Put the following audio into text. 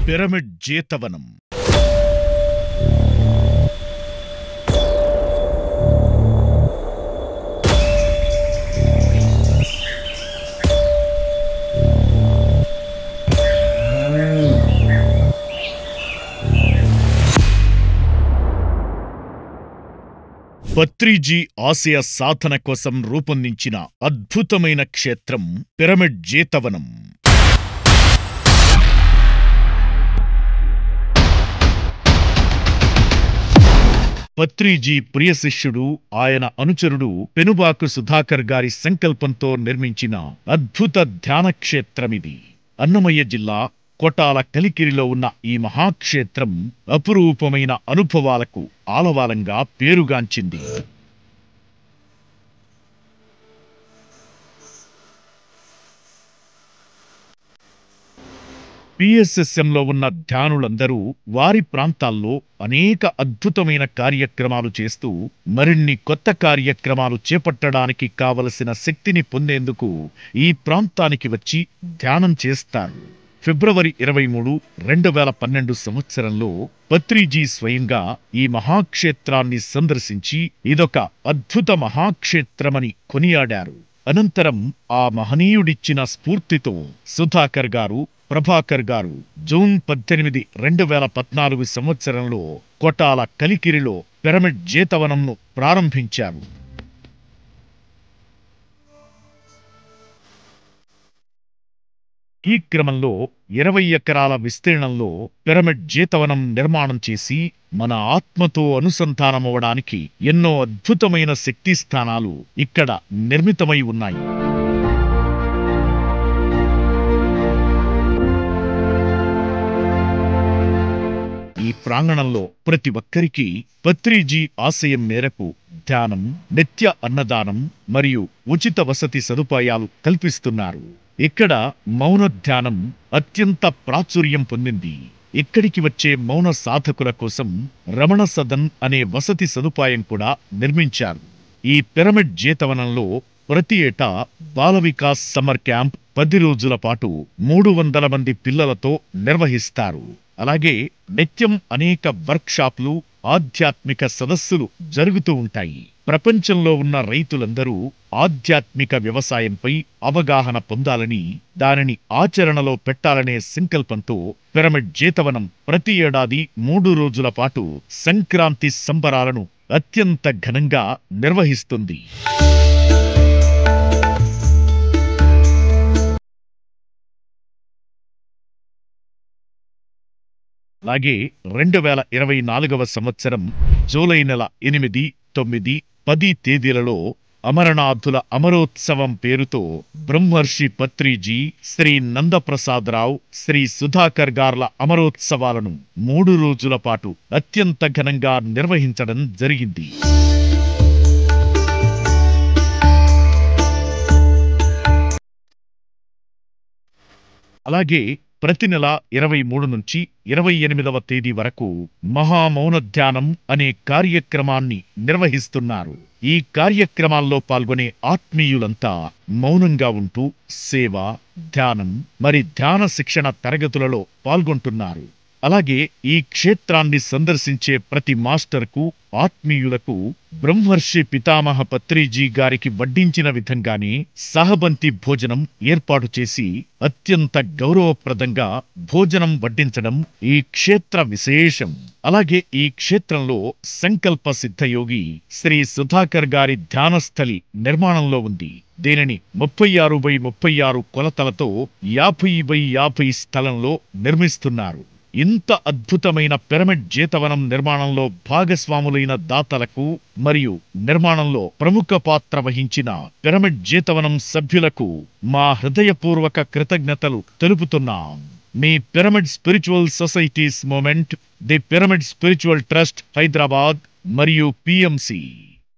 Pyramid జీతవనం. Patriji ఆశయ సాధన కోసం రూపొందించిన అద్భుతమైన క్షేత్రం పిరమిడ్ జీతవనం. పత్రిజీ ప్రియ శిష్యుడు, ఆయన అనుచరుడు పెనుబాకు సుధాకర్ గారి సంకల్పంతో నిర్మించిన అద్భుత ధ్యానక్షేత్రమిది. అన్నమయ్య జిల్లా కొటాల కలికిరిలో ఉన్న ఈ మహాక్షేత్రం అపురూపమైన అనుభవాలకు ఆలవాలంగా పేరుగాంచింది. పిఎస్ఎస్ఎంలో ఉన్న ధ్యానులందరూ వారి ప్రాంతాల్లో అనేక అద్భుతమైన కార్యక్రమాలు చేస్తూ మరిన్ని కొత్త కార్యక్రమాలు చేపట్టడానికి కావలసిన శక్తిని పొందేందుకు ఈ ప్రాంతానికి వచ్చి ధ్యానం చేస్తారు. ఫిబ్రవరి 23, 2012 సంవత్సరంలో పత్రిజీ స్వయంగా ఈ మహాక్షేత్రాన్ని సందర్శించి ఇదొక అద్భుత మహాక్షేత్రమని కొనియాడారు. అనంతరం ఆ మహనీయుడిచ్చిన స్ఫూర్తితో సుధాకర్ గారు, ప్రభాకర్ గారు జూన్ 18, 2014 సంవత్సరంలో కొటాల కలికిరిలో పిరమిడ్ జీతవనంను ప్రారంభించారు. ఈ క్రమంలో 20 ఎకరాల విస్తీర్ణంలో పిరమిడ్ జీతవనం నిర్మాణం చేసి మన ఆత్మతో అనుసంధానమవడానికి ఎన్నో అద్భుతమైన శక్తి స్థానాలు ఇక్కడ నిర్మితమై ఉన్నాయి. ఈ ప్రాంగణంలో ప్రతి ఒక్కరికి పత్రిజీ ఆశయం మేరకు ధ్యానం, నిత్య అన్నదానం మరియు ఉచిత వసతి సదుపాయాలు కల్పిస్తున్నారు. ఇక్కడ మౌన ధ్యానం అత్యంత ప్రాచుర్యం పొందింది. ఇక్కడికి వచ్చే మౌన సాధకుల కోసం రమణ సదన్ అనే వసతి సదుపాయం కూడా నిర్మించారు. ఈ పిరమిడ్ జీతవనంలో ప్రతి ఏటా బాల వికాస్ సమ్మర్ క్యాంప్ 10 రోజుల పాటు 300 మంది పిల్లలతో నిర్వహిస్తారు. అలాగే నిత్యం అనేక వర్క్షాప్లు, ఆధ్యాత్మిక సదస్సులు జరుగుతూ ఉంటాయి. ప్రపంచంలో ఉన్న రైతులందరూ ఆధ్యాత్మిక వ్యవసాయంపై అవగాహన పొందాలని, దానిని ఆచరణలో పెట్టాలనే సంకల్పంతో పిరమిడ్ జీతవనం ప్రతి ఏడాది 3 రోజుల పాటు సంక్రాంతి సంబరాలను అత్యంత ఘనంగా నిర్వహిస్తుంది. అలాగే 2024 సంవత్సరం జూలై నెల 8, 9, 10 తేదీలలో అమరనాథుల అమరోత్సవం పేరుతో బ్రహ్మర్షి పత్రిజీ, శ్రీ నందప్రసాదరావు, శ్రీ సుధాకర్ గార్ల అమరోత్సవాలను 3 రోజుల పాటు అత్యంత ఘనంగా నిర్వహించడం జరిగింది. అలాగే ప్రతి నెల 23 నుంచి 28వ తేదీ వరకు మహామౌన ధ్యానం అనే కార్యక్రమాన్ని నిర్వహిస్తున్నారు. ఈ కార్యక్రమాల్లో పాల్గొనే ఆత్మీయులంతా మౌనంగా ఉంటూ సేవ, ధ్యానం మరి ధ్యాన శిక్షణ తరగతులలో పాల్గొంటున్నారు. అలాగే ఈ క్షేత్రాన్ని సందర్శించే ప్రతి మాస్టర్కు, ఆత్మీయులకు బ్రహ్మర్షి పితామహ పత్రిజీ గారికి వడ్డించిన విధంగానే సహబంతి భోజనం ఏర్పాటు చేసి అత్యంత గౌరవప్రదంగా భోజనం వడ్డించడం ఈ క్షేత్ర విశేషం. అలాగే ఈ క్షేత్రంలో సంకల్ప సిద్ధయోగి శ్రీ సుధాకర్ గారి ధ్యానస్థలి నిర్మాణంలో ఉంది. దీనిని 36x36 కొలతలతో 50x50 స్థలంలో నిర్మిస్తున్నారు. ఇంత అద్భుతమైన పిరమిడ్ జీతవనం నిర్మాణంలో భాగస్వాములైన దాతలకు మరియు నిర్మాణంలో ప్రముఖ పాత్ర వహించిన పిరమిడ్ జీతవనం సభ్యులకు మా హృదయపూర్వక కృతజ్ఞతలు తెలుపుతున్నాం. మీ pyramid spiritual societies movement, the pyramid spiritual trust Hyderabad మరియు పిఎంసి.